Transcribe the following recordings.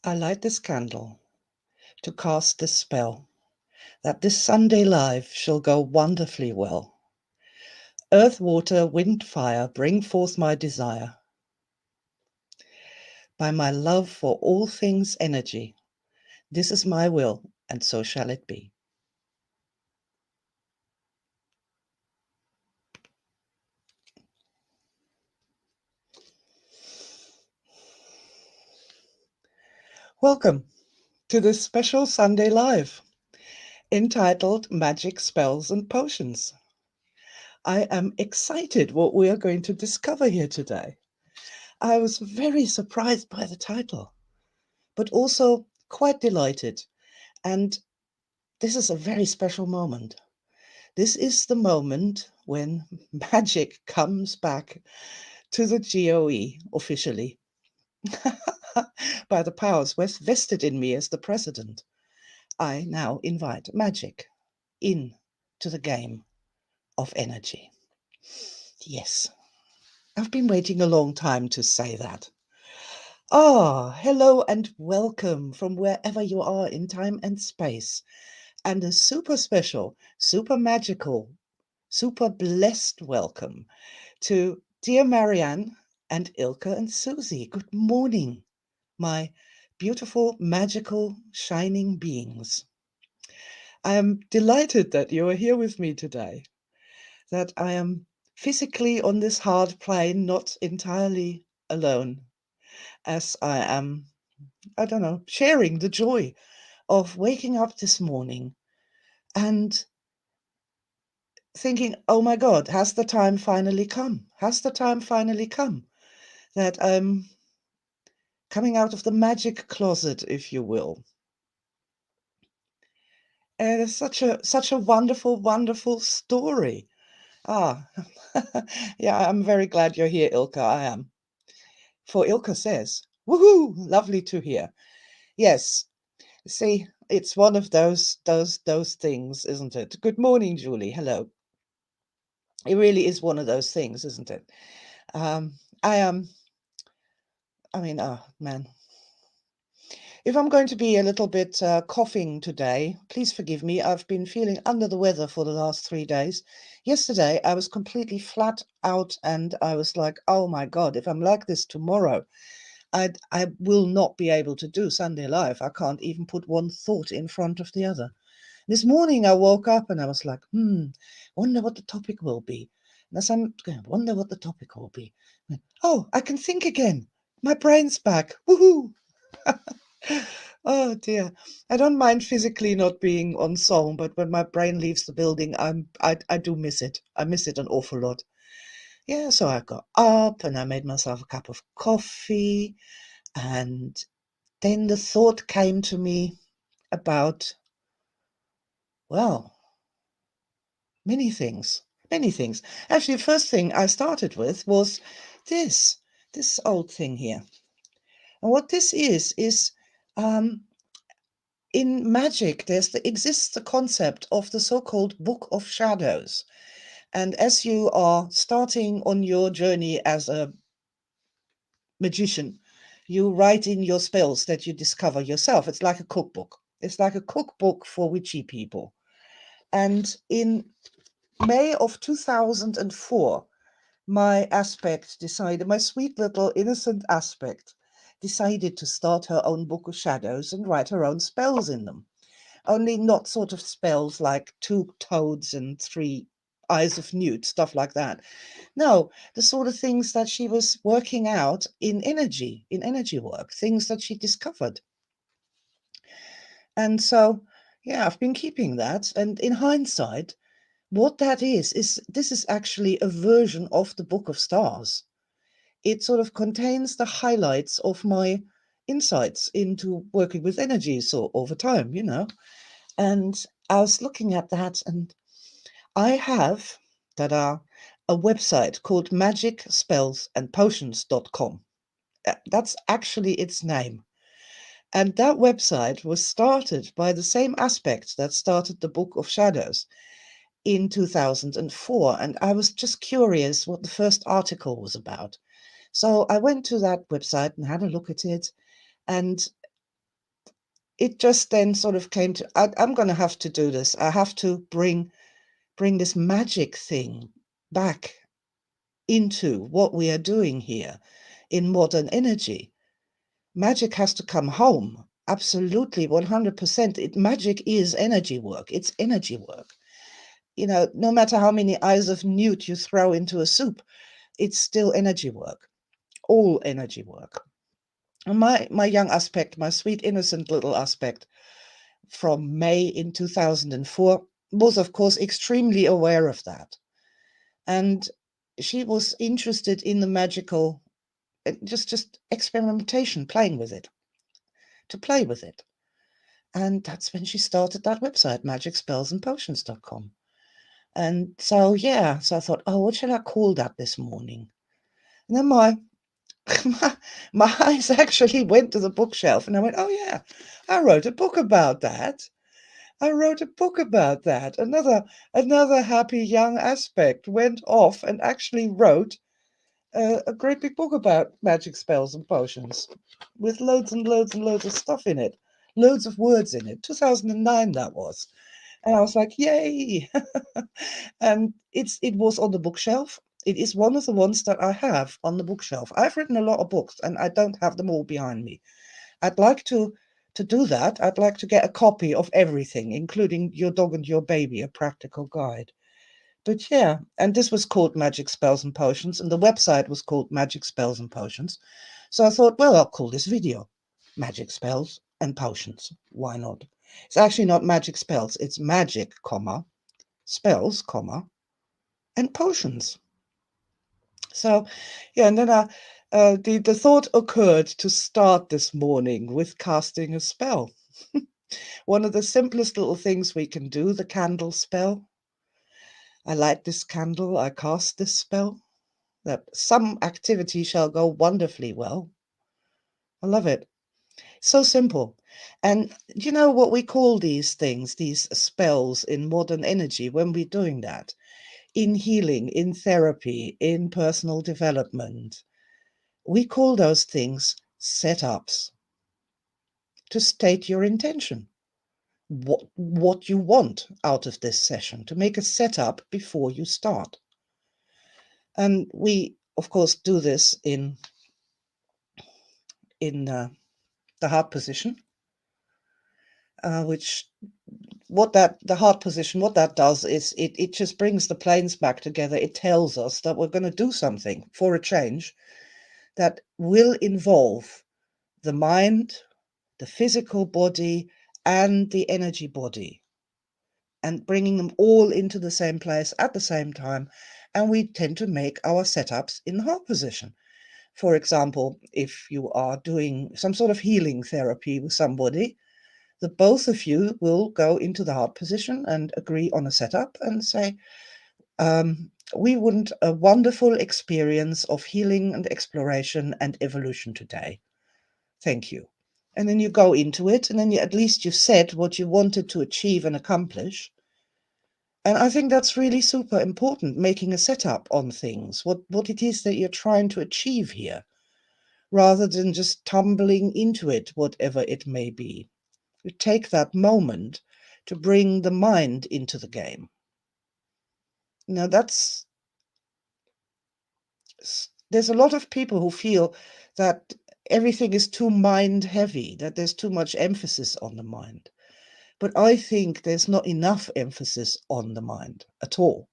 I light this candle to cast this spell, that this Sunday life shall go wonderfully well. Earth, water, wind, fire, bring forth my desire. By my love for all things energy, this is my will, and so shall it be. Welcome to this special Sunday live, entitled Magic, Spells and Potions. I am excited what we are going to discover here today. I was very surprised by the title, but also quite delighted. And this is a very special moment. This is the moment when magic comes back to the GOE officially by the powers vested in me as the president. I now invite magic in to the game of energy. Yes, I've been waiting a long time to say that. Hello and welcome from wherever you are in time and space. And a super special, super magical, super blessed welcome to dear Marianne and Ilka and Susie. Good morning, my beautiful, magical, shining beings. I am delighted that you are here with me today, that I am physically on this hard plane, not entirely alone, as I am, sharing the joy of waking up this morning and thinking, oh my God, has the time finally come? Has the time finally come that I'm coming out of the magic closet, if you will? And it's such a wonderful, wonderful story. Ah, yeah, I'm very glad you're here, Ilka. I am. For Ilka says, woohoo, lovely to hear. Yes, see, it's one of those things, isn't it? Good morning, Julie. Hello. It really is one of those things, isn't it? Um, I am. Oh man. If I'm going to be a little bit coughing today, please forgive me. I've been feeling under the weather for the last 3 days. Yesterday, I was completely flat out and I was like, oh my God, if I'm like this tomorrow, I will not be able to do Sunday Live. I can't even put one thought in front of the other. This morning, I woke up and I was like, wonder what the topic will be. And as I'm going, wonder what the topic will be. Oh, I can think again. My brain's back. Woohoo! Oh dear. I don't mind physically not being on song, but when my brain leaves the building, I do miss it. I miss it an awful lot. Yeah, so I got up and I made myself a cup of coffee, and then the thought came to me about, well, many things. Many things. Actually, the first thing I started with was this, this old thing here. And what this is um, in magic, exists the concept of the so-called Book of Shadows. And as you are starting on your journey as a magician, you write in your spells that you discover yourself. It's like a cookbook. It's like a cookbook for witchy people. And in May of 2004, my sweet little innocent aspect, decided to start her own Book of Shadows and write her own spells in them. Only not sort of spells like 2 toads and 3 eyes of newt, stuff like that. No, the sort of things that she was working out in energy work, things that she discovered. And so, yeah, I've been keeping that. And in hindsight, what that is this is actually a version of the Book of Stars. It sort of contains the highlights of my insights into working with energy so over time. And I was looking at that, and I have a website called magic, spells and potions.com. That's actually its name. And that website was started by the same aspect that started the Book of Shadows in 2004. And I was just curious what the first article was about. So I went to that website and had a look at it. And it just then sort of came to, I'm going to have to do this. I have to bring this magic thing back into what we are doing here in modern energy. Magic has to come home. Absolutely, 100%. Magic is energy work. It's energy work. No matter how many eyes of newt you throw into a soup, it's still energy work. All energy work. And my young aspect, my sweet innocent little aspect from May in 2004 was of course extremely aware of that. And she was interested in the magical, just experimentation, playing with it, to play with it. And that's when she started that website, magickspellsandpotions.com. And so, yeah, so I thought, oh, what shall I call that this morning? And then my eyes actually went to the bookshelf and I went, oh, yeah, I wrote a book about that. Another happy young aspect went off and actually wrote a great big book about magic spells and potions with loads and loads and loads of stuff in it, loads of words in it. 2009 that was. And I was like, yay. And it was on the bookshelf. It is one of the ones that I have on the bookshelf. I've written a lot of books and I don't have them all behind me. I'd like to do that. I'd like to get a copy of everything, including Your Dog and Your Baby, a practical guide. But yeah, and this was called Magic Spells and Potions, and the website was called Magic Spells and Potions. So I thought, well, I'll call this video Magic Spells and Potions. Why not? It's actually not magic spells, it's magic, comma, spells, comma, and potions. So, yeah, and then the thought occurred to start this morning with casting a spell. One of the simplest little things we can do, the candle spell. I light this candle, I cast this spell, that some activity shall go wonderfully well. I love it. So simple. And you know what we call these things, these spells in modern energy when we're doing that? In healing, in therapy, in personal development. We call those things setups. To state your intention. What you want out of this session, to make a setup before you start. And we, of course, do this in the heart position, which the heart position, what that does is it just brings the planes back together. It tells us that we're going to do something for a change that will involve the mind, the physical body, and the energy body, and bringing them all into the same place at the same time. And we tend to make our setups in the heart position. For example, if you are doing some sort of healing therapy with somebody, the both of you will go into the heart position and agree on a setup and say, we want a wonderful experience of healing and exploration and evolution today. Thank you. And then you go into it, and then at least you've said what you wanted to achieve and accomplish. And I think that's really super important, making a setup on things, what it is that you're trying to achieve here, rather than just tumbling into it, whatever it may be. You take that moment to bring the mind into the game. Now there's a lot of people who feel that everything is too mind heavy, that there's too much emphasis on the mind. But I think there's not enough emphasis on the mind at all,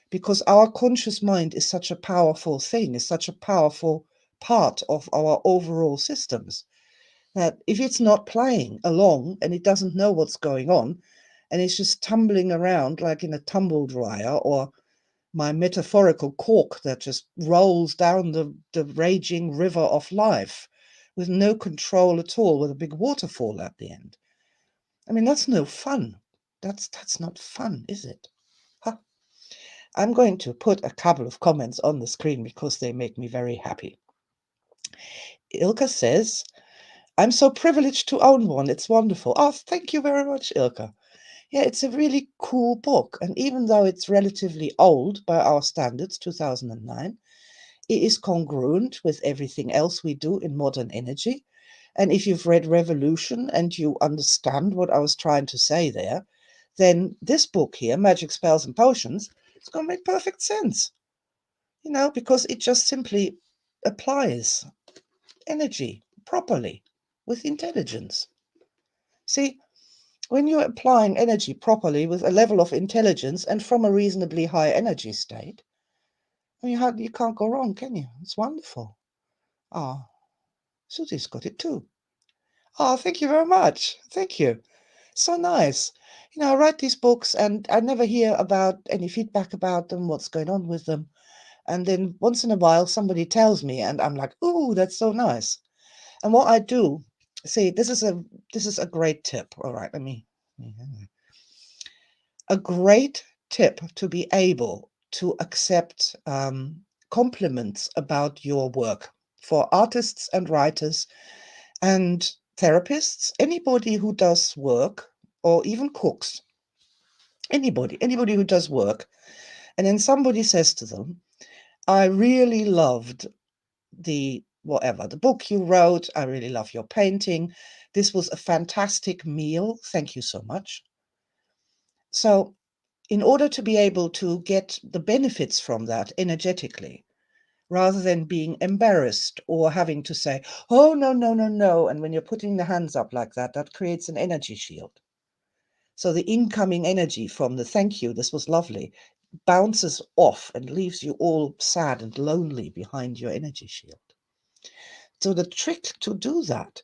because our conscious mind is such a powerful thing, is such a powerful part of our overall systems, that if it's not playing along and it doesn't know what's going on, and it's just tumbling around like in a tumble dryer, or my metaphorical cork that just rolls down the raging river of life with no control at all, with a big waterfall at the end. I mean, that's no fun. That's not fun, is it? Huh. I'm going to put a couple of comments on the screen because they make me very happy. Ilka says, I'm so privileged to own one. It's wonderful. Oh, thank you very much, Ilka. Yeah, it's a really cool book. And even though it's relatively old by our standards, 2009, it is congruent with everything else we do in modern energy. And if you've read Revolution and you understand what I was trying to say there, then this book here, Magic Spells and Potions, it's going to make perfect sense, because it just simply applies energy properly with intelligence. See, when you're applying energy properly with a level of intelligence and from a reasonably high energy state, I mean, you can't go wrong, can you? It's wonderful. Ah, Susie's got it too. Oh, thank you very much. Thank you. So nice. I write these books and I never hear about any feedback about them, what's going on with them. And then once in a while, somebody tells me, and I'm like, "Ooh, that's so nice." And what I do, see, this is a great tip. All right, a great tip to be able to accept compliments about your work for artists and writers and therapists, anybody who does work or even cooks, anybody who does work, and then somebody says to them, "I really loved the book you wrote. I really love your painting. This was a fantastic meal. Thank you so much." So, in order to be able to get the benefits from that energetically, rather than being embarrassed or having to say, "Oh, no, no, no, no." And when you're putting the hands up like that, that creates an energy shield. So the incoming energy from the "thank you, this was lovely," bounces off and leaves you all sad and lonely behind your energy shield. So the trick to do that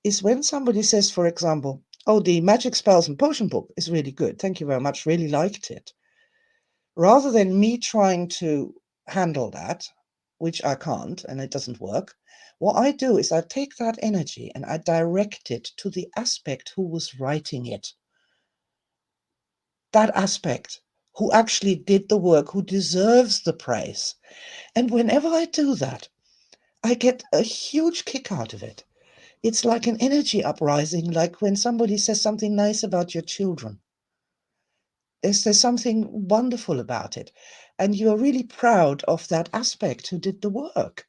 is when somebody says, for example, "Oh, the Magic Spells and Potion book is really good. Thank you very much. Really liked it." Rather than me trying to handle that, which I can't and it doesn't work, what I do is I take that energy and I direct it to the aspect who was writing it. That aspect who actually did the work, who deserves the praise. And whenever I do that, I get a huge kick out of it. It's like an energy uprising, like when somebody says something nice about your children. There's something wonderful about it. And you're really proud of that aspect who did the work.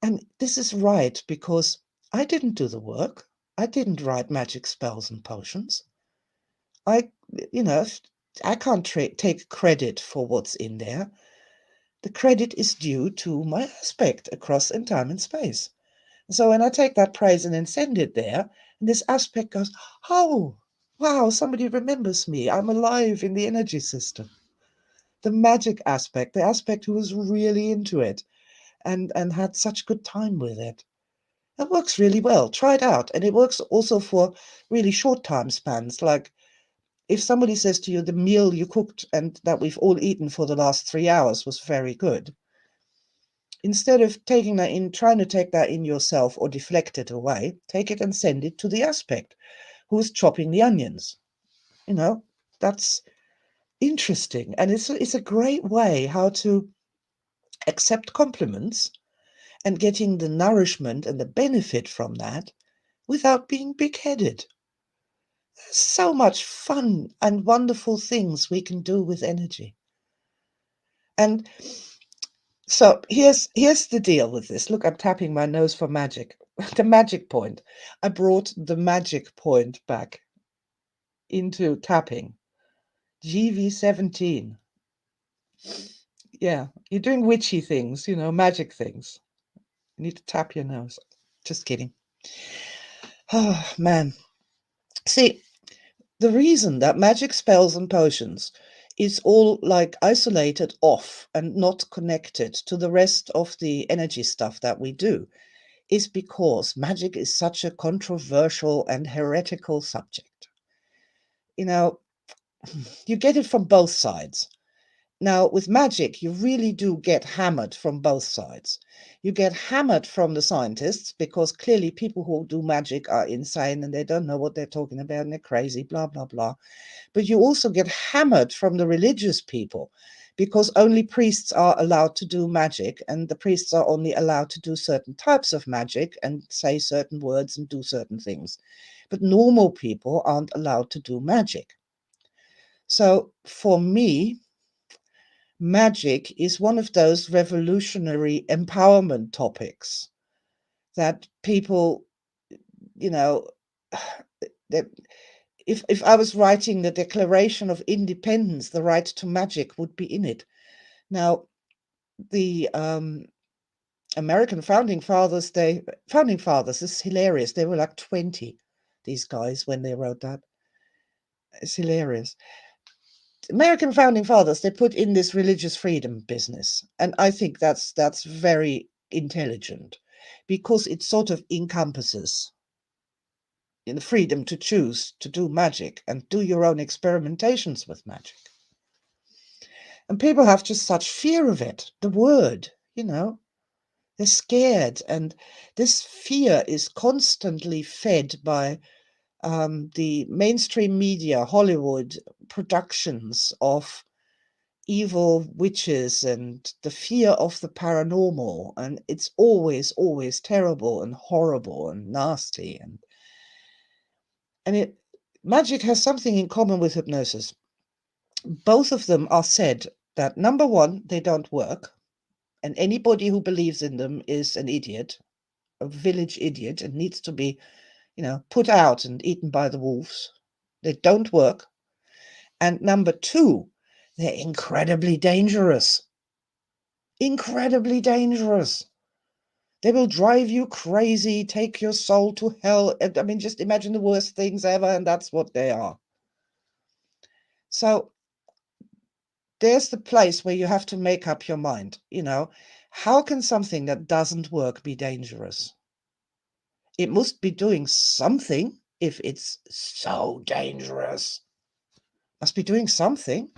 And this is right because I didn't do the work. I didn't write magic spells and potions. I, you know, I can't take credit for what's in there. The credit is due to my aspect across in time and space. So when I take that praise and then send it there, and this aspect goes, "Oh, wow, somebody remembers me. I'm alive in the energy system." The magic aspect, the aspect who was really into it and had such good time with it. It works really well. Try it out. And it works also for really short time spans. Like if somebody says to you, "The meal you cooked and that we've all eaten for the last 3 hours was very good," instead of taking that in, trying to take that in yourself or deflect it away, take it and send it to the aspect who's chopping the onions. That's interesting. And it's a great way how to accept compliments and getting the nourishment and the benefit from that without being big-headed. There's so much fun and wonderful things we can do with energy. And so here's the deal with this. Look, I'm tapping my nose for magic. The magic point. I brought the magic point back into tapping. GV17. Yeah, you're doing witchy things, magic things. You need to tap your nose. Just kidding. Oh, man. See, the reason that magic spells and potions is all like isolated off and not connected to the rest of the energy stuff that we do is because magic is such a controversial and heretical subject. You know, you get it from both sides. Now, with magic, you really do get hammered from both sides. You get hammered from the scientists because clearly people who do magic are insane and they don't know what they're talking about and they're crazy, blah, blah, blah. But you also get hammered from the religious people because only priests are allowed to do magic and the priests are only allowed to do certain types of magic and say certain words and do certain things. But normal people aren't allowed to do magic. So for me, magic is one of those revolutionary empowerment topics that people you know, that if I was writing the Declaration of Independence, the right to magic would be in it. Now, the American founding fathers, this is hilarious. They were like 20, these guys, when they wrote that. It's hilarious. American founding fathers, they put in this religious freedom business, and I think that's very intelligent, because it sort of encompasses the freedom to choose to do magic and do your own experimentations with magic. And people have just such fear of it, the word, they're scared, and this fear is constantly fed by the mainstream media, Hollywood productions of evil witches and the fear of the paranormal, and it's always terrible and horrible and nasty, and magic has something in common with hypnosis. Both of them are said that, number one, they don't work, and anybody who believes in them is an idiot, a village idiot, and needs to be put out and eaten by the wolves. They don't work. And number two, they're incredibly dangerous. Incredibly dangerous. They will drive you crazy, take your soul to hell. I mean, just imagine the worst things ever, and that's what they are. So there's the place where you have to make up your mind. How can something that doesn't work be dangerous? It must be doing something if it's so dangerous. Must be doing something.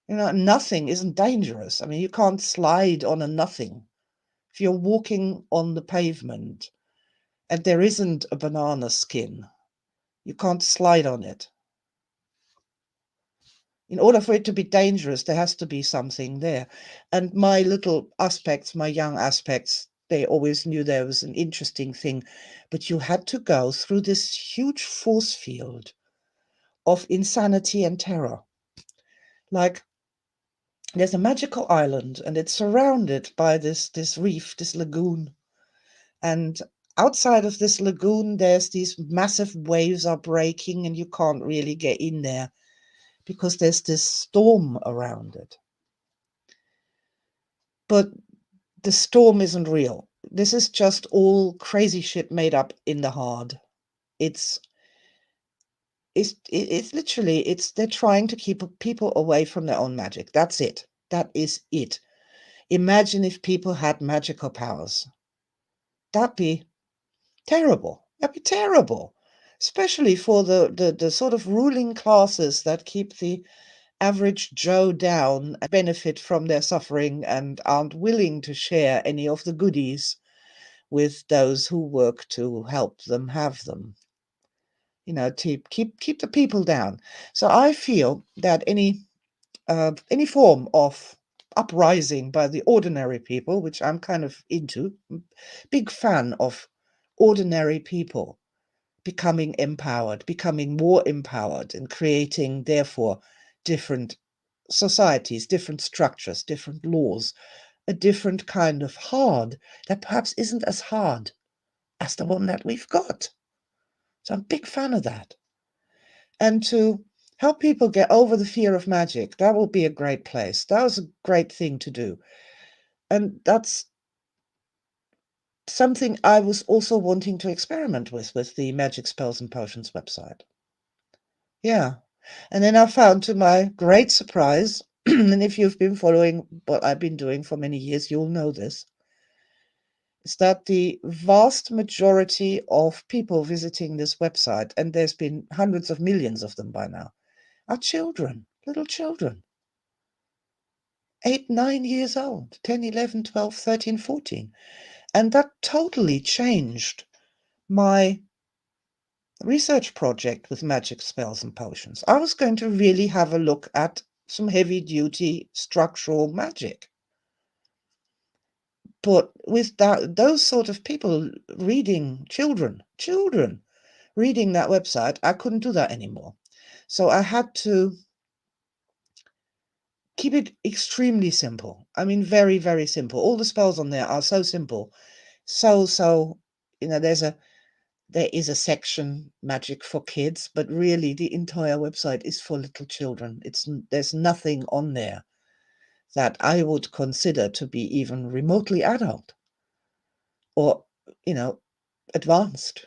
Nothing isn't dangerous. I mean, you can't slide on a nothing. If you're walking on the pavement and there isn't a banana skin, you can't slide on it. In order for it to be dangerous, there has to be something there. And my little aspects, my young aspects, they always knew there was an interesting thing. But you had to go through this huge force field of insanity and terror. Like, there's a magical island, and it's surrounded by this reef, this lagoon. And outside of this lagoon, there's these massive waves are breaking, and you can't really get in there because there's this storm around it. But the storm isn't real. This is just all crazy shit made up in the hard. It's literally, they're trying to keep people away from their own magic. That's it. That is it. Imagine if people had magical powers. That'd be terrible. That'd be terrible. Especially for the sort of ruling classes that keep the average Joe down and benefit from their suffering and aren't willing to share any of the goodies with those who work to help them have them. To keep the people down. So I feel that any form of uprising by the ordinary people, which I'm kind of into, big fan of ordinary people becoming empowered, becoming more empowered, and creating, therefore, different societies, different structures, different laws, a different kind of hard that perhaps isn't as hard as the one that we've got. So I'm a big fan of that. And to help people get over the fear of magic, that will be a great place. That was a great thing to do. And that's something I was also wanting to experiment with the Magic Spells and Potions website. Yeah. And then I found, to my great surprise, and if you've been following what I've been doing for many years, you'll know this, is that the vast majority of people visiting this website, and there's been hundreds of millions of them by now, are children, little children. 8, 9 years old, 10, 11, 12, 13, 14. And that totally changed my research project with magic spells and potions. I was going to really have a look at some heavy-duty structural magic. But with those sort of people reading, children reading that website, I couldn't do that anymore. So I had to keep it extremely simple. I mean, very, very simple. All the spells on there are so simple. So, there's There is a section magic for kids, but really the entire website is for little children. There's nothing on there that I would consider to be even remotely adult or, you know, advanced.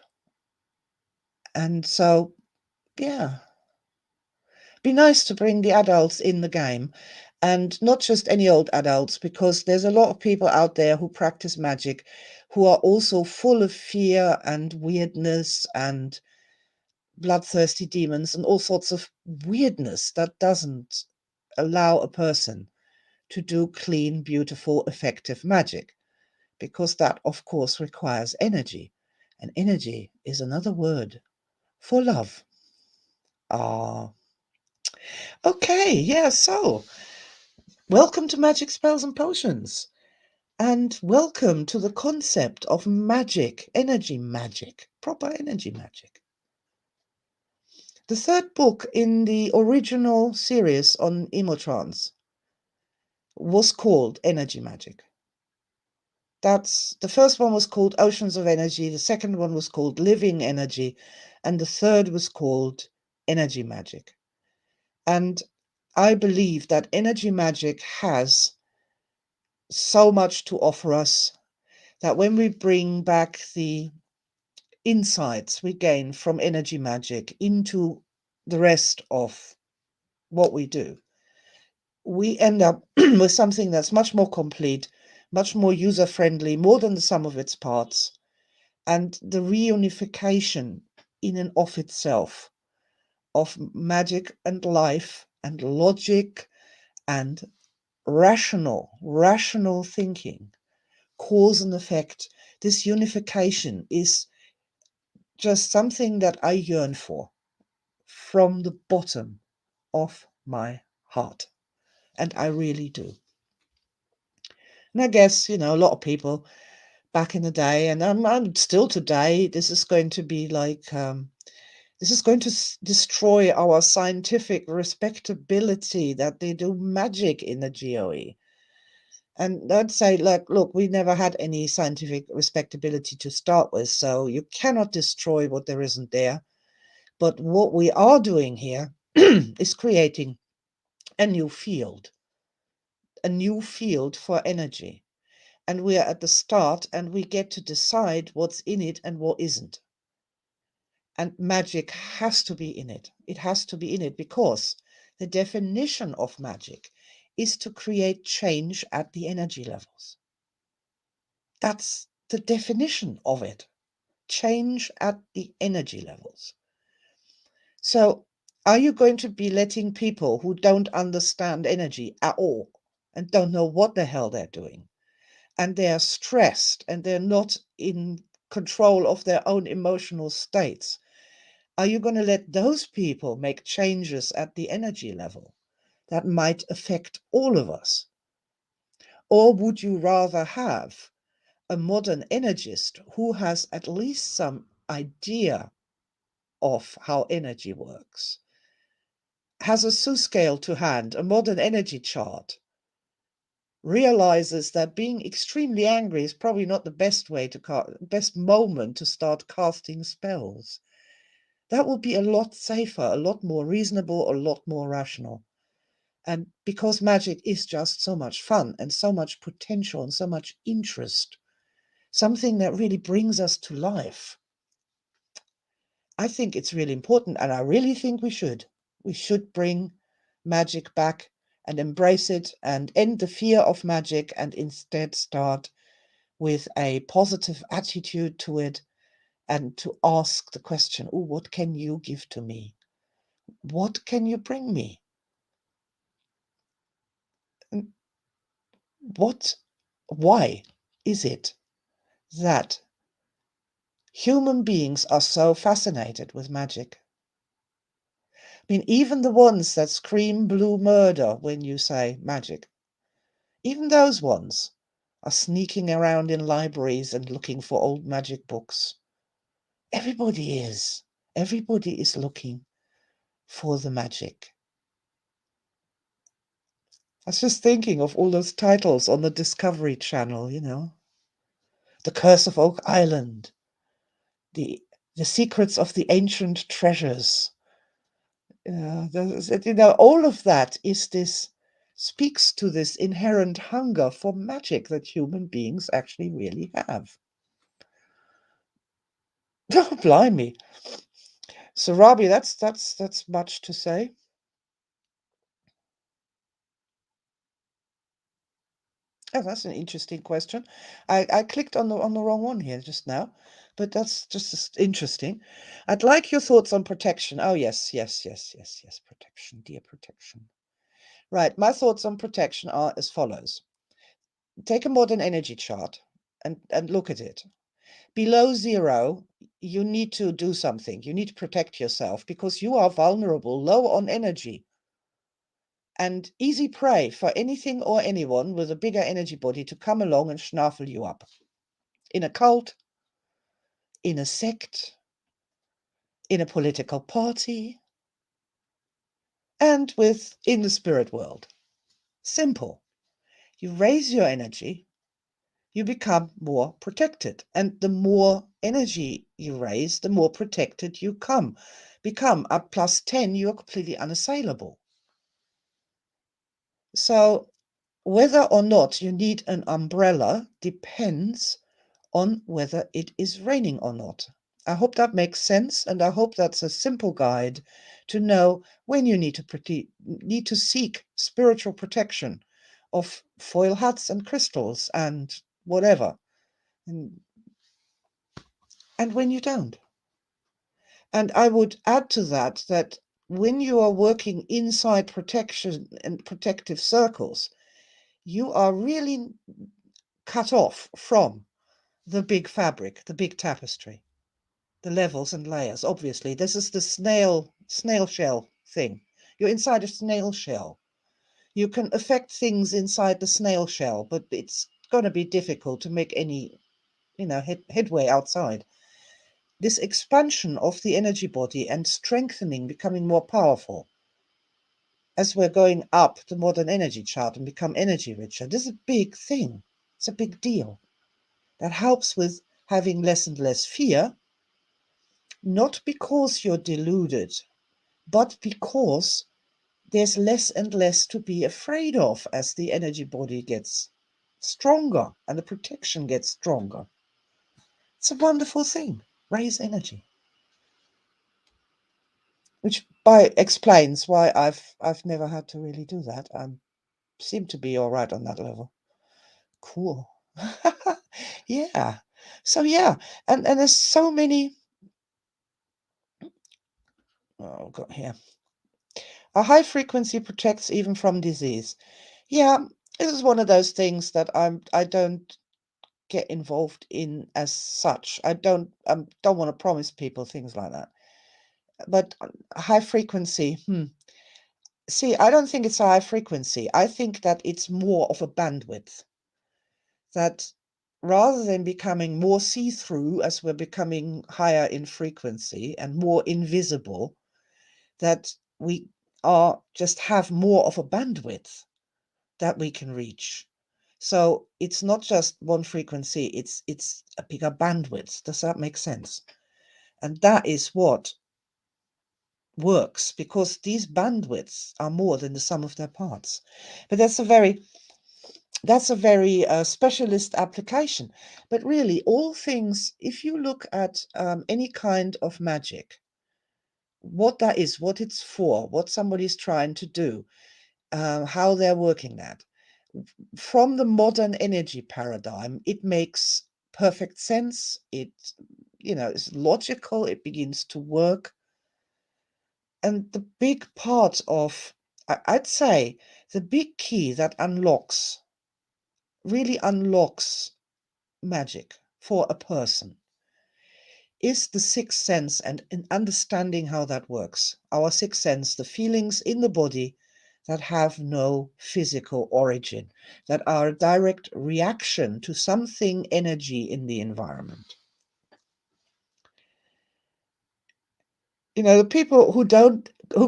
And so, yeah, be nice to bring the adults in the game, and not just any old adults, because there's a lot of people out there who practice magic who are also full of fear and weirdness and bloodthirsty demons and all sorts of weirdness that doesn't allow a person to do clean, beautiful, effective magic, because that, of course, requires energy. And energy is another word for love. Ah, okay, yeah, so welcome to Magic Spells and Potions, and welcome to the concept of magic, energy magic, proper energy magic. The third book in the original series on emotrance was called Energy Magic. That's the first one was called Oceans of Energy, the second one was called Living Energy, and the third was called Energy Magic. And I believe that energy magic has so much to offer us that when we bring back the insights we gain from energy magic into the rest of what we do, we end up with something that's much more complete, much more user-friendly, more than the sum of its parts, and the reunification in and of itself of magic and life and logic and rational thinking, cause and effect. This unification is just something that I yearn for from the bottom of my heart. And I really do. And I guess, a lot of people back in the day, and I'm still today, this is going to be like, this is going to destroy our scientific respectability that they do magic in the GOE. And I'd say, like, look, we never had any scientific respectability to start with, so you cannot destroy what there isn't there. But what we are doing here is creating a new field for energy. And we are at the start, and we get to decide what's in it and what isn't. And magic has to be in it. It has to be in it because the definition of magic is to create change at the energy levels. That's the definition of it. Change at the energy levels. So, are you going to be letting people who don't understand energy at all and don't know what the hell they're doing, and they're stressed and they're not in control of their own emotional states, are you going to let those people make changes at the energy level that might affect all of us? Or would you rather have a modern energist who has at least some idea of how energy works, has a Sue scale to hand, a modern energy chart, realizes that being extremely angry is probably not the best moment to start casting spells? That will be a lot safer, a lot more reasonable, a lot more rational. And because magic is just so much fun and so much potential and so much interest, something that really brings us to life, I think it's really important, and I really think we should. We should bring magic back and embrace it and end the fear of magic and instead start with a positive attitude to it and to ask the question, oh, what can you give to me? What can you bring me? And why is it that human beings are so fascinated with magic? I mean, even the ones that scream blue murder when you say magic, even those ones are sneaking around in libraries and looking for old magic books. Everybody is. Everybody is looking for the magic. I was just thinking of all those titles on the Discovery Channel, The Curse of Oak Island, the the secrets of the ancient treasures. All of that speaks to this inherent hunger for magic that human beings actually really have. Oh, blimey. So, Robbie, that's much to say. Oh, that's an interesting question. I clicked on the wrong one here just now, but that's just interesting. I'd like your thoughts on protection. Oh, yes, yes, yes, yes, yes. Protection, dear protection. Right, my thoughts on protection are as follows. Take a modern energy chart and look at it. Below zero, you need to do something. You need to protect yourself because you are vulnerable, low on energy, and easy prey for anything or anyone with a bigger energy body to come along and schnaffle you up. In a cult, in a sect, in a political party, and in the spirit world. Simple. You raise your energy, you become more protected. And the more energy you raise, the more protected you become. At plus 10, you are completely unassailable. So whether or not you need an umbrella depends on whether it is raining or not. I hope that makes sense, and I hope that's a simple guide to know when you need to seek spiritual protection of foil hats and crystals and whatever, and, and when you don't. And I would add to that when you are working inside protection and protective circles, you are really cut off from the big fabric, the big tapestry, the levels and layers. Obviously, this is the snail shell thing. You're inside a snail shell. You can affect things inside the snail shell, but it's going to be difficult to make any, headway outside. This expansion of the energy body and strengthening, becoming more powerful as we're going up the modern energy chart and become energy richer. This is a big thing. It's a big deal. That helps with having less and less fear, not because you're deluded, but because there's less and less to be afraid of as the energy body gets stronger and the protection gets stronger. It's a wonderful thing. Raise energy. Which explains why I've never had to really do that. I seem to be all right on that level. Cool. Yeah. So yeah, and there's so many. Oh, I've got here. A high frequency protects even from disease. Yeah, this is one of those things that I don't get involved in as such. I don't want to promise people things like that. But high frequency, See, I don't think it's a high frequency. I think that it's more of a bandwidth. That rather than becoming more see-through as we're becoming higher in frequency and more invisible, that we are just have more of a bandwidth that we can reach. So it's not just one frequency, it's a bigger bandwidth. Does that make sense? And that is what works, because these bandwidths are more than the sum of their parts. But that's a very specialist application. But really, all things, if you look at any kind of magic, what that is, what it's for, what somebody's trying to do, how they're working that, from the modern energy paradigm, it makes perfect sense. It's logical, it begins to work. And the big part of, I'd say, the big key that really unlocks magic for a person is the sixth sense and in understanding how that works. Our sixth sense, the feelings in the body that have no physical origin, that are a direct reaction to something energy in the environment. The people who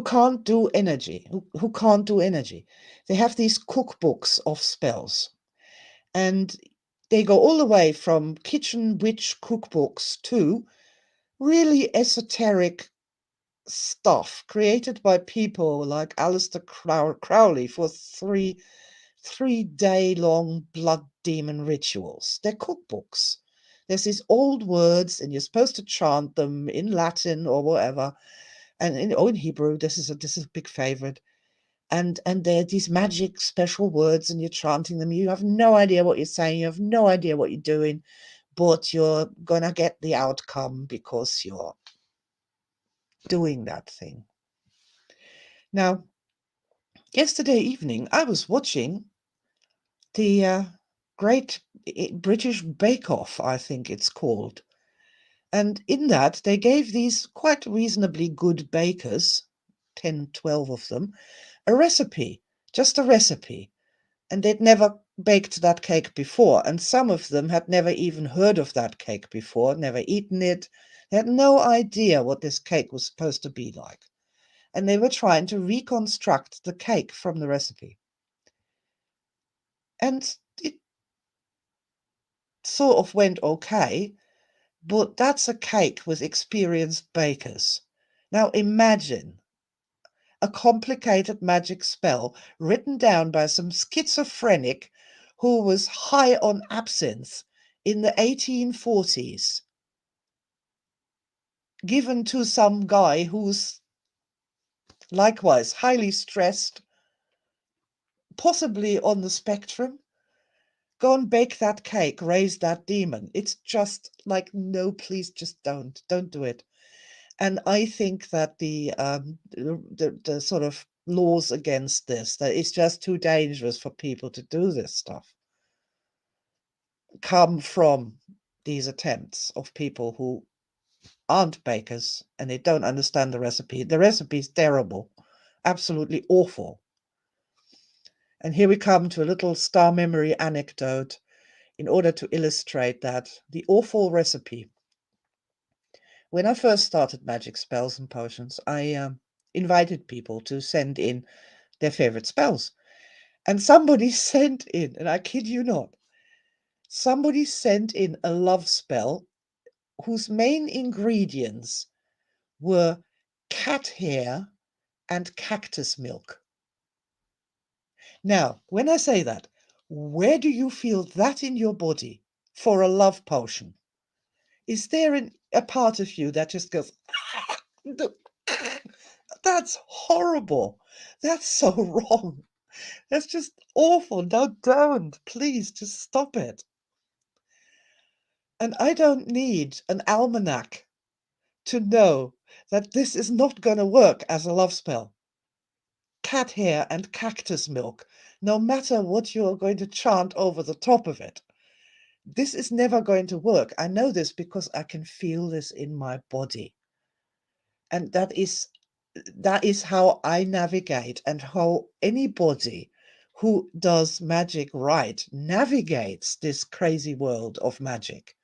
can't do energy, who can't do energy, they have these cookbooks of spells. And they go all the way from kitchen witch cookbooks to really esoteric stuff created by people like Aleister Crowley for three-day long blood demon rituals. They're cookbooks. There's these old words, and you're supposed to chant them in Latin or whatever, and in Hebrew. This is a big favorite. And they're these magic special words, and you're chanting them. You have no idea what you're saying. You have no idea what you're doing, but you're gonna get the outcome because you're doing that thing. Now, yesterday evening, I was watching the Great British Bake Off, I think it's called. And in that, they gave these quite reasonably good bakers, 10, 12 of them, a recipe, just a recipe. And they'd never baked that cake before. And some of them had never even heard of that cake before, never eaten it. They had no idea what this cake was supposed to be like. And they were trying to reconstruct the cake from the recipe. And it sort of went okay, but that's a cake with experienced bakers. Now imagine a complicated magic spell written down by some schizophrenic who was high on absinthe in the 1840s, given to some guy who's likewise highly stressed, possibly on the spectrum. Go and bake that cake, raise that demon. It's just like, no, please just don't do it. And I think that the sort of laws against this, that it's just too dangerous for people to do this stuff, come from these attempts of people who aren't bakers and they don't understand the recipe. The recipe is terrible, absolutely awful. And here we come to a little star memory anecdote in order to illustrate that, the awful recipe. When I first started magic spells and potions, I invited people to send in their favorite spells. And somebody sent in, and I kid you not, somebody sent in a love spell whose main ingredients were cat hair and cactus milk. Now, when I say that, where do you feel that in your body for a love potion? Is there a part of you that just goes, that's horrible. That's so wrong. That's just awful. No, don't. Please, just stop it. And I don't need an almanac to know that this is not going to work as a love spell. Cat hair and cactus milk, no matter what you're going to chant over the top of it. This is never going to work. I know this because I can feel this in my body. And that is how I navigate, and how anybody who does magic right navigates this crazy world of magic.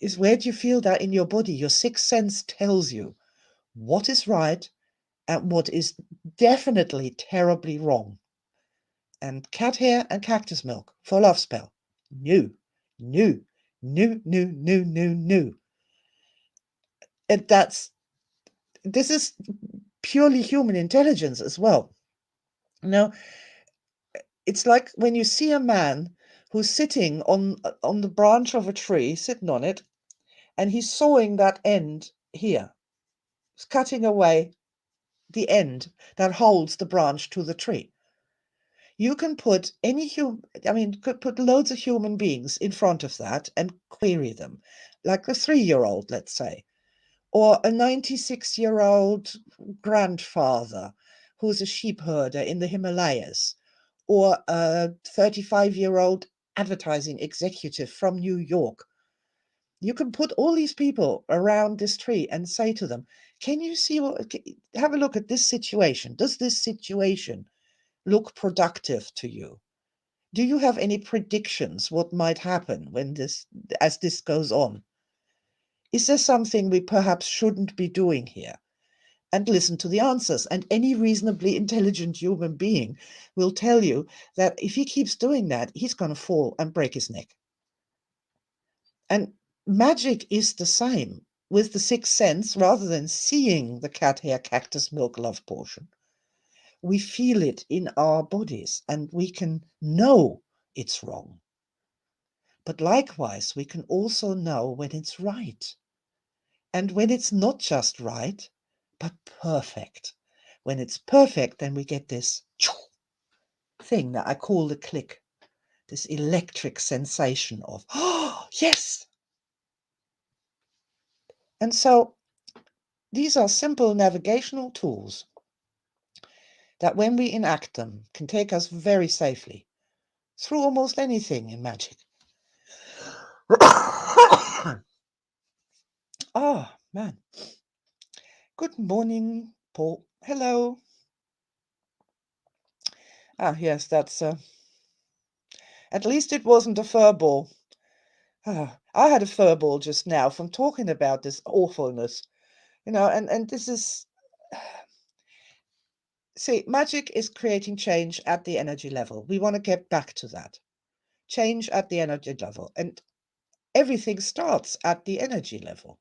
Is where do you feel that in your body? Your sixth sense tells you what is right and what is definitely terribly wrong. And cat hair and cactus milk for love spell. New, new, new, new, new, new, new. And this is purely human intelligence as well. Now, it's like when you see a man who's sitting on the branch of a tree, sitting on it, and he's sawing that end here. He's cutting away the end that holds the branch to the tree. You can put could put loads of human beings in front of that and query them, like a 3-year-old, let's say, or a 96-year-old grandfather who's a sheep herder in the Himalayas, or a 35-year-old advertising executive from New York. You can put all these people around this tree and say to them, can you see have a look at this situation. Does this situation look productive to you? Do you have any predictions what might happen as this goes on? Is there something we perhaps shouldn't be doing here? And listen to the answers. And any reasonably intelligent human being will tell you that if he keeps doing that, he's going to fall and break his neck. And magic is the same. with the sixth sense, rather than seeing the cat hair cactus milk love portion, we feel it in our bodies and we can know it's wrong. But likewise, we can also know when it's right. And when it's not just right, but perfect. When it's perfect, then we get this thing that I call the click, this electric sensation of, oh, yes. And so these are simple navigational tools that when we enact them can take us very safely through almost anything in magic. Oh, man. Good morning, Paul. Hello. Ah, yes, that's, at least it wasn't a fur ball. Ah, I had a fur ball just now from talking about this awfulness, and this is, see, magic is creating change at the energy level. We want to get back to that. Change at the energy level. And everything starts at the energy level.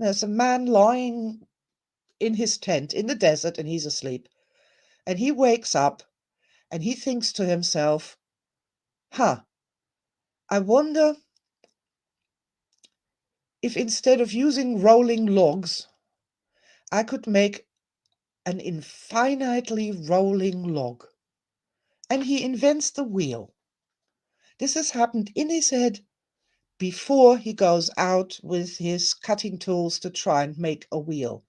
There's a man lying in his tent in the desert and he's asleep. And he wakes up and he thinks to himself, huh, I wonder if instead of using rolling logs, I could make an infinitely rolling log. And he invents the wheel. This has happened in his head before he goes out with his cutting tools to try and make a wheel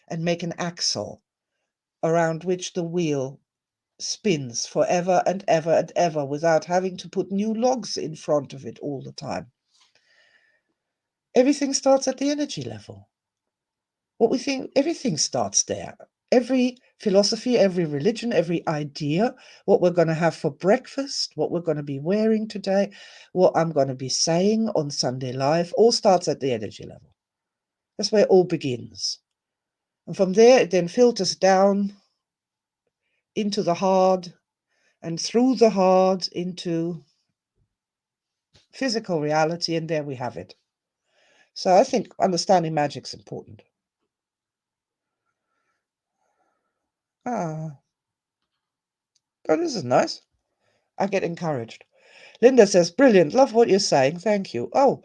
and make an axle around which the wheel spins forever and ever and ever without having to put new logs in front of it all the time. Everything starts at the energy level. What we think, everything starts there. Every philosophy, every religion, every idea, what we're going to have for breakfast, what we're going to be wearing today, what I'm going to be saying on Sunday Live, all starts at the energy level. That's where it all begins. And from there, it then filters down into the hard and through the hard into physical reality, and there we have it. So I think understanding magic's important. Ah, oh, this is nice. I get encouraged. Linda says, brilliant, love what you're saying, thank you. Oh,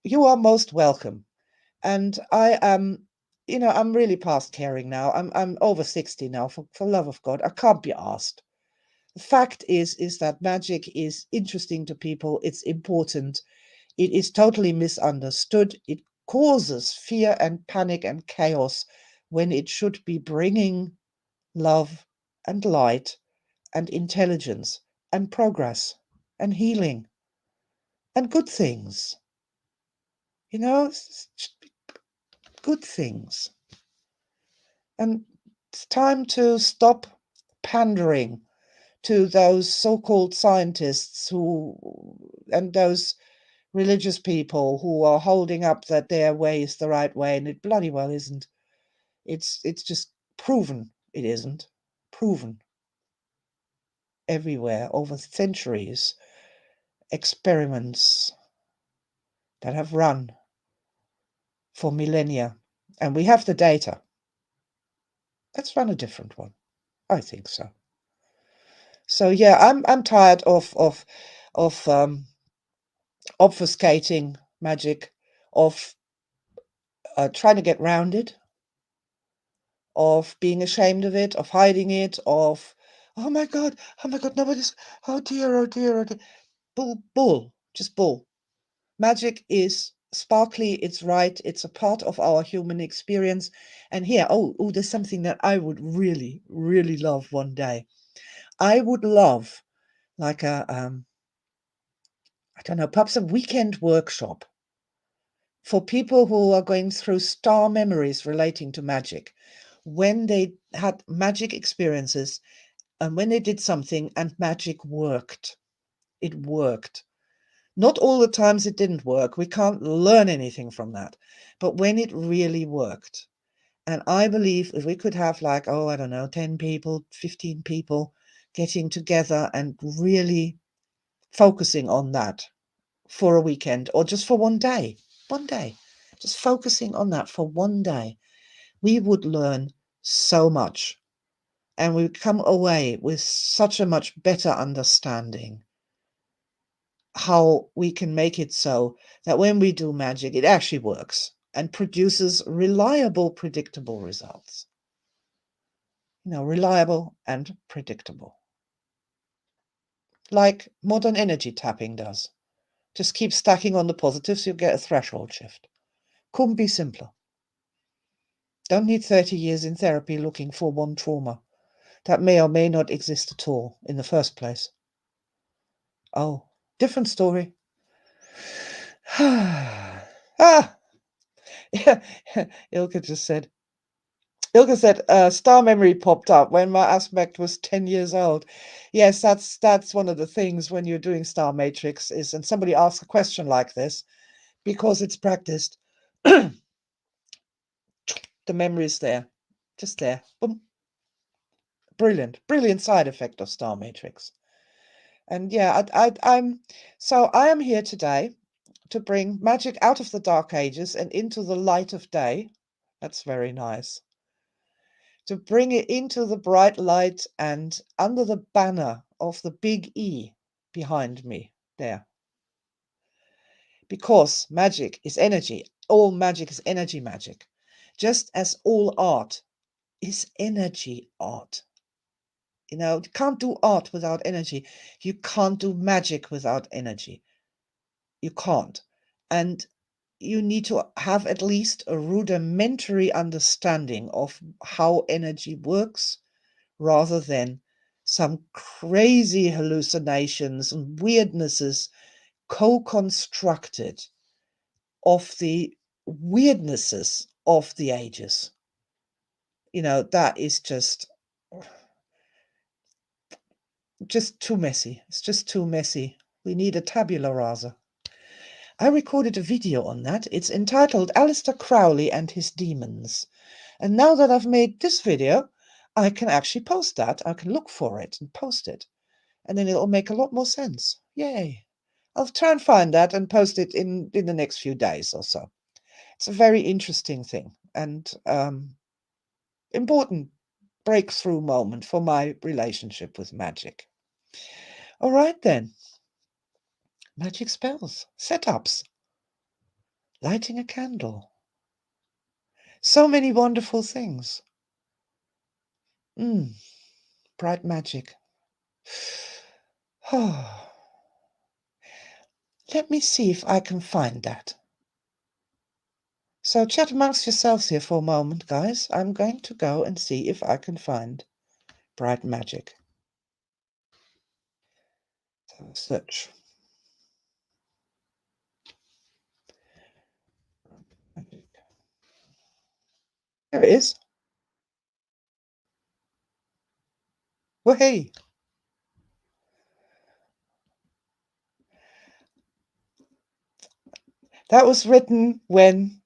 you are most welcome. And I am, I'm really past caring now. I'm over 60 now, for love of God. I can't be asked. The fact is that magic is interesting to people. It's important. It is totally misunderstood. It causes fear and panic and chaos when it should be bringing love and light and intelligence and progress and healing and good things. Good things. And it's time to stop pandering to those so-called scientists and those religious people who are holding up that their way is the right way, and it bloody well isn't. It's just proven it isn't. Proven everywhere over centuries. Experiments that have run for millennia, and we have the data. Let's run a different one. I think so. So yeah, I'm tired of obfuscating magic, of trying to get round it, of being ashamed of it, of hiding it, of oh my god, nobody's, oh dear, oh dear, oh dear. Bull, just bull. Magic is sparkly, it's right, it's a part of our human experience. And here, there's something that I would really, really love one day. I would love like I don't know, perhaps a weekend workshop for people who are going through star memories relating to magic, when they had magic experiences and when they did something and magic worked. It worked. Not all the times it didn't work. We can't learn anything from that. But when it really worked. And I believe if we could have like, I don't know, 10 people, 15 people getting together and really focusing on that for a weekend or just for one day, just focusing on that for one day, we would learn so much. And we would come away with such a much better understanding how we can make it so that when we do magic, it actually works and produces reliable, predictable results. Reliable and predictable. Like modern energy tapping does. Just keep stacking on the positives, you'll get a threshold shift. Couldn't be simpler. Don't need 30 years in therapy looking for one trauma that may or may not exist at all in the first place. Oh, different story. Ah, yeah, Ilka said, star memory popped up when my aspect was 10 years old. Yes, that's one of the things when you're doing star matrix is, and somebody asks a question like this, because it's practiced, the memory is there, just there. Boom. Brilliant side effect of star matrix. And yeah, I am here today to bring magic out of the dark ages and into the light of day. That's very nice. To bring it into the bright light and under the banner of the big E behind me there. Because magic is energy. All magic is energy magic. Just as all art is energy art. You can't do art without energy. You can't do magic without energy. You can't. And you need to have at least a rudimentary understanding of how energy works rather than some crazy hallucinations and weirdnesses co-constructed of the weirdnesses of the ages. That is just too messy. It's just too messy. We need a tabula rasa. I recorded a video on that. It's entitled Aleister Crowley and His Demons. And now that I've made this video, I can actually post that. I can look for it and post it. And then it'll make a lot more sense. Yay. I'll try and find that and post it in the next few days or so. It's a very interesting thing and important breakthrough moment for my relationship with magic. All right then. Magic spells, setups, lighting a candle. So many wonderful things. Bright magic. Let me see if I can find that. So chat amongst yourselves here for a moment, guys. I'm going to go and see if I can find bright magic. So search. There it is. Well, hey. That was written when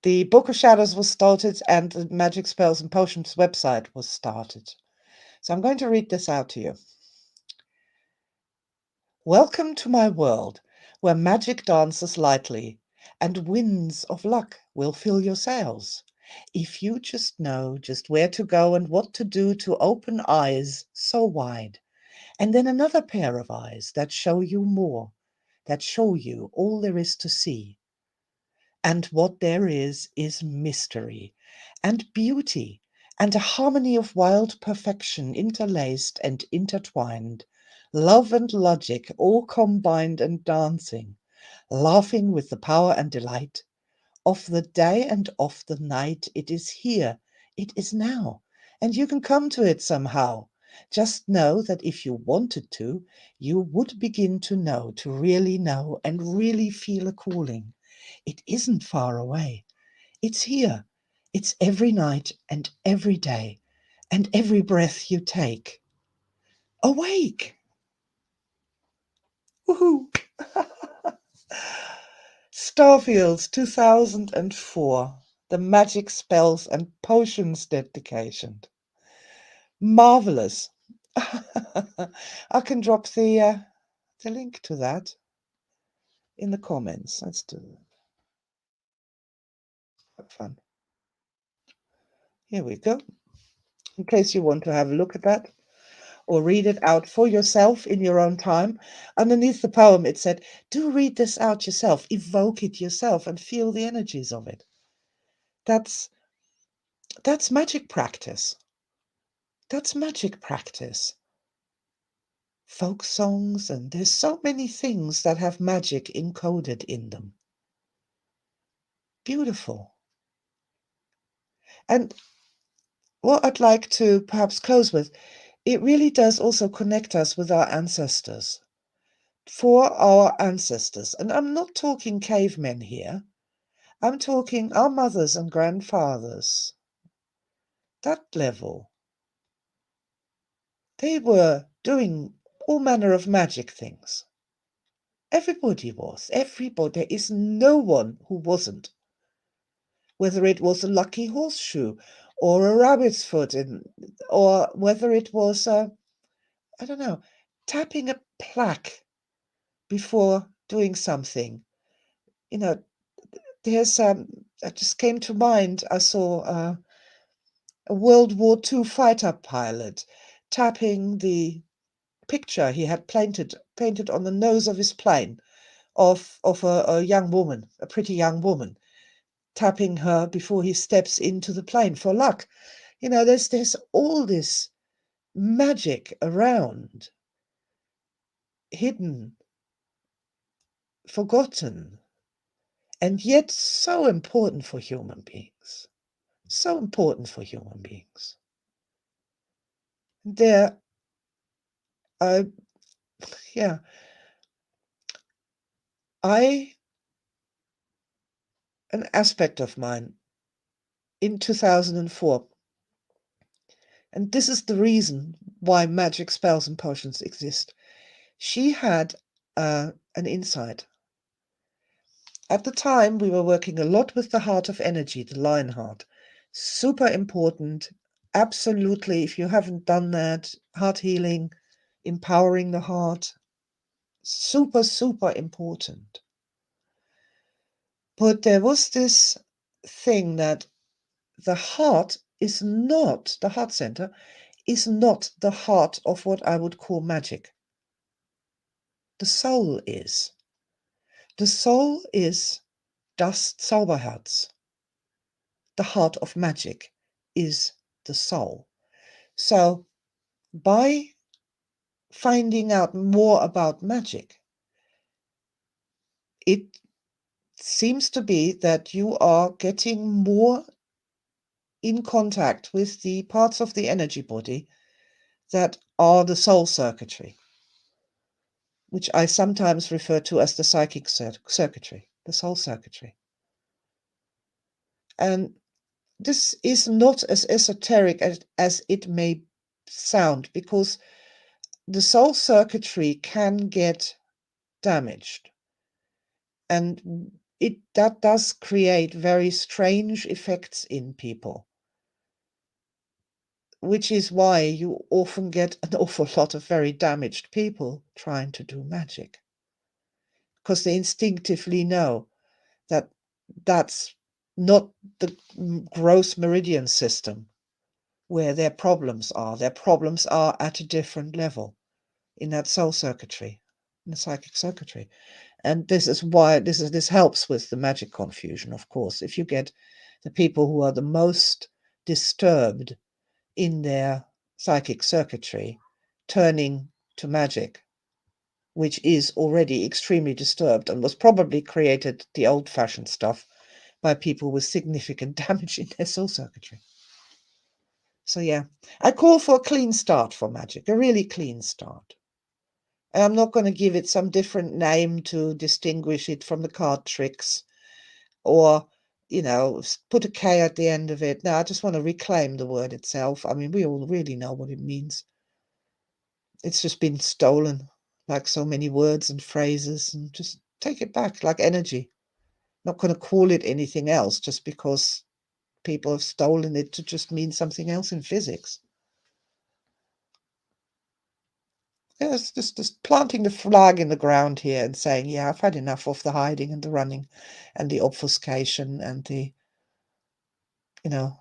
the Book of Shadows was started and the Magic Spells and Potions website was started. So I'm going to read this out to you. Welcome to my world, where magic dances lightly, and winds of luck will fill your sails. If you just know just where to go and what to do to open eyes so wide, and then another pair of eyes that show you more, that show you all there is to see. And what there is mystery, and beauty, and a harmony of wild perfection interlaced and intertwined, love and logic all combined and dancing, laughing with the power and delight of the day and of the night. It is here, it is now, and you can come to it somehow. Just know that if you wanted to, you would begin to know, to really know, and really feel a calling. It isn't far away. It's here. It's every night and every day and every breath you take. Awake! Woohoo! Starfields 2004. The Magic Spells and Potions dedication. Marvelous. I can drop the link to that in the comments. Let's do it. fun. Here we go. In case you want to have a look at that or read it out for yourself in your own time. Underneath the poem, it said, do read this out yourself, evoke it yourself, and feel the energies of it. That's magic practice. That's magic practice. Folk songs, and there's so many things that have magic encoded in them. Beautiful. And what I'd like to perhaps close with, it really does also connect us with our ancestors. For our ancestors, and I'm not talking cavemen here, I'm talking our mothers and grandfathers. That level. They were doing all manner of magic things. Everybody was. Everybody. There is no one who wasn't. Whether it was a lucky horseshoe or a rabbit's foot, or whether it was, I don't know, tapping a plaque before doing something. You know, there's, that just came to mind. I saw a World War II fighter pilot tapping the picture he had painted on the nose of his plane of a young woman, a pretty young woman, tapping her before he steps into the plane for luck. You know, there's all this magic around, hidden, forgotten, and yet so important for human beings. So important for human beings. There, yeah, an aspect of mine in 2004, and this is the reason why magic spells and potions exist. She had an insight. At the time, we were working a lot with the heart of energy, the lion heart. Super important. Absolutely, if you haven't done that, heart healing, empowering the heart, super, super important. But there was this thing that the heart is not, the heart center is not the heart of what I would call magic. The soul is. The soul is das Zauberherz. The heart of magic is the soul. So by finding out more about magic, it seems to be that you are getting more in contact with the parts of the energy body that are the soul circuitry, which I sometimes refer to as the psychic circuitry, the soul circuitry. And this is not as esoteric as it may sound, because the soul circuitry can get damaged. And that does create very strange effects in people, which is why you often get an awful lot of very damaged people trying to do magic, because they instinctively know that that's not the gross meridian system where their problems are. Their problems are at a different level in that soul circuitry, in the psychic circuitry. And this is why this helps with the magic confusion, of course. If you get the people who are the most disturbed in their psychic circuitry turning to magic, which is already extremely disturbed and was probably created, the old-fashioned stuff, by people with significant damage in their soul circuitry. So yeah, I call for a clean start for magic, a really clean start. And I'm not going to give it some different name to distinguish it from the card tricks, or, put a K at the end of it. No, I just want to reclaim the word itself. I mean, we all really know what it means. It's just been stolen, like so many words and phrases, and just take it back like energy. Not going to call it anything else just because people have stolen it to just mean something else in physics. Yeah, it's just planting the flag in the ground here and saying, yeah, I've had enough of the hiding and the running and the obfuscation and the you know,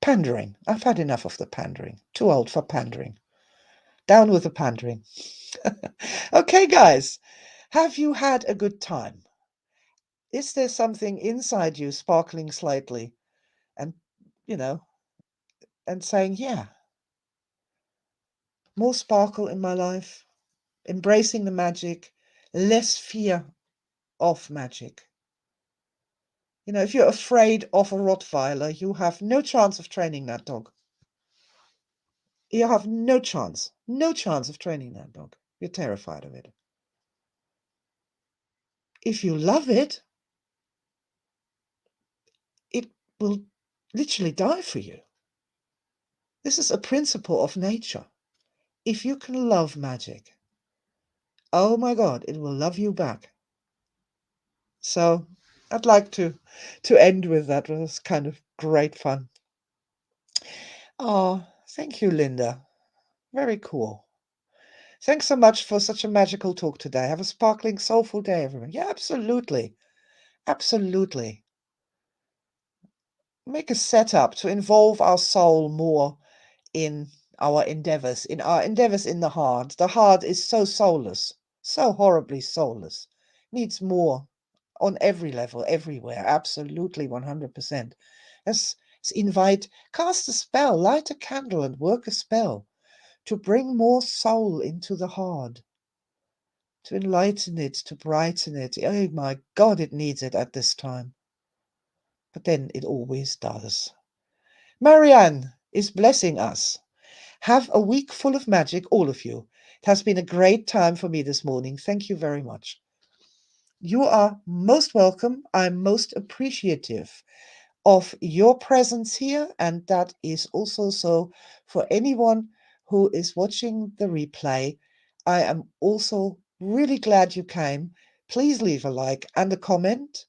pandering. I've had enough of the pandering. Too old for pandering. Down with the pandering. Okay, guys, have you had a good time? Is there something inside you sparkling slightly and, you know, and saying, yeah, more sparkle in my life, embracing the magic, less fear of magic? If you're afraid of a Rottweiler, you have no chance of training that dog. You have no chance of training that dog. You're terrified of it. If you love it, it will literally die for you. This is a principle of nature. If you can love magic, oh my God, it will love you back. So I'd like to end with that. It was kind of great fun. Oh, thank you, Linda. Very cool. Thanks so much for such a magical talk today. Have a sparkling, soulful day, everyone. Yeah, absolutely. Absolutely. Make a setup to involve our soul more in our endeavors, in the heart. The heart is so soulless, so horribly soulless. Needs more on every level, everywhere. Absolutely, 100%. Let's cast a spell, light a candle and work a spell to bring more soul into the heart, to enlighten it, to brighten it. Oh my God, it needs it at this time. But then it always does. Marianne is blessing us. Have a week full of magic, all of you. It has been a great time for me this morning. Thank you very much. You are most welcome. I'm most appreciative of your presence here, and that is also so for anyone who is watching the replay. I am also really glad you came. Please leave a like and a comment.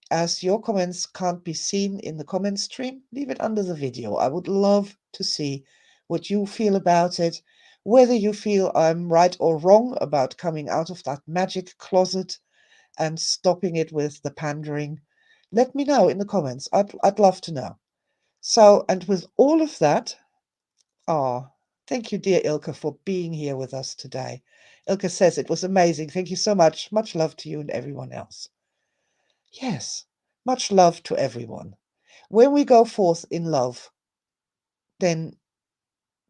As your comments can't be seen in the comment stream, leave it under the video. I would love to see what you feel about it, whether you feel I'm right or wrong about coming out of that magic closet and stopping it with the pandering. Let me know in the comments. I'd love to know. So, and with all of that, thank you, dear Ilka, for being here with us today. Ilka says it was amazing. Thank you so much. Much love to you and everyone else. Yes, much love to everyone. When we go forth in love, then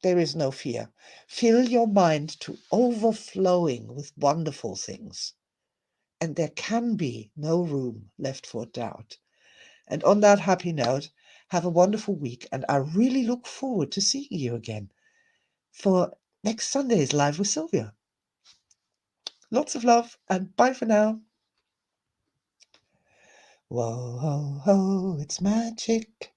there is no fear. Fill your mind to overflowing with wonderful things, and there can be no room left for doubt. And on that happy note, have a wonderful week, and I really look forward to seeing you again for next Sunday's Live with Sylvia. Lots of love, and bye for now. Whoa, ho, ho, it's magic.